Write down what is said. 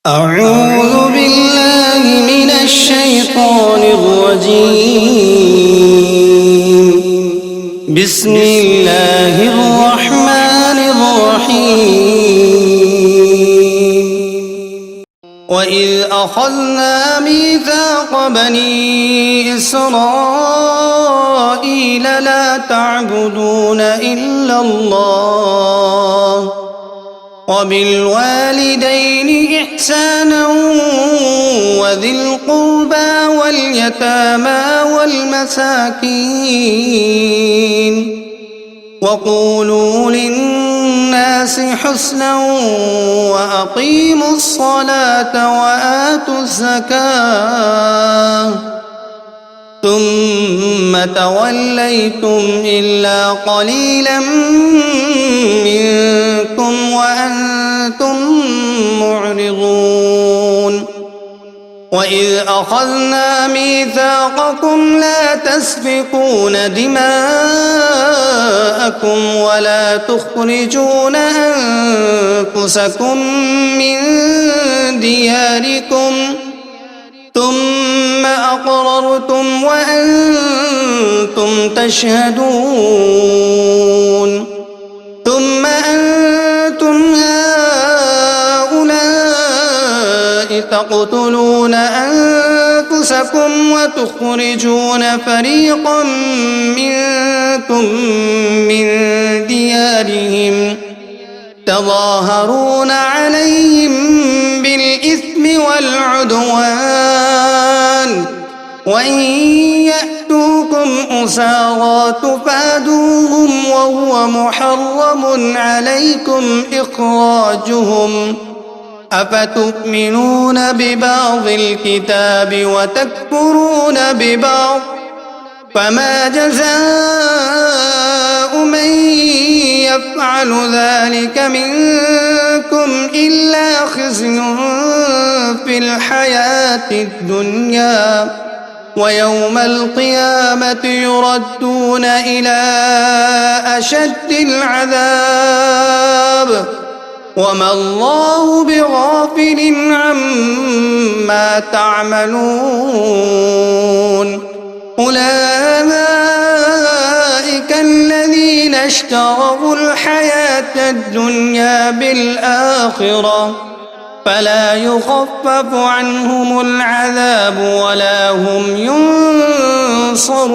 أعوذ بالله من الشيطان الرجيم. بسم الله الرحمن الرحيم. وإذ أخذنا ميثاق بني إسرائيل لا تعبدون إلا الله وبالوالدين إحسانا وذي القربى واليتامى والمساكين وقولوا للناس حسنا وأقيموا الصلاة وآتوا الزكاة ثم توليتم إلا قليلا منكم وأنتم معرضون. وإذ أخذنا ميثاقكم لا تسفكون دماءكم ولا تخرجون أنفسكم من دياركم ثم أقررتم وأنتم تشهدون. ثم أنتم هؤلاء تقتلون أنفسكم وتخرجون فريقا منكم من ديارهم تظاهرون عليهم بالإثم والعدوان وإن يأتوكم أسارى تفادوهم وهو محرم عليكم إخراجهم أفتؤمنون ببعض الكتاب وتكفرون ببعض فما جزاء من يفعل ذلك منكم إلا خزي في الحياة الدنيا ويوم القيامة يردون إلى أشد العذاب وما الله بغافل عما تعملون. أولئك الذين اشتروا الحياة الدنيا بالآخرة فلا يخفف عنهم العذاب ولا هم ينصرون.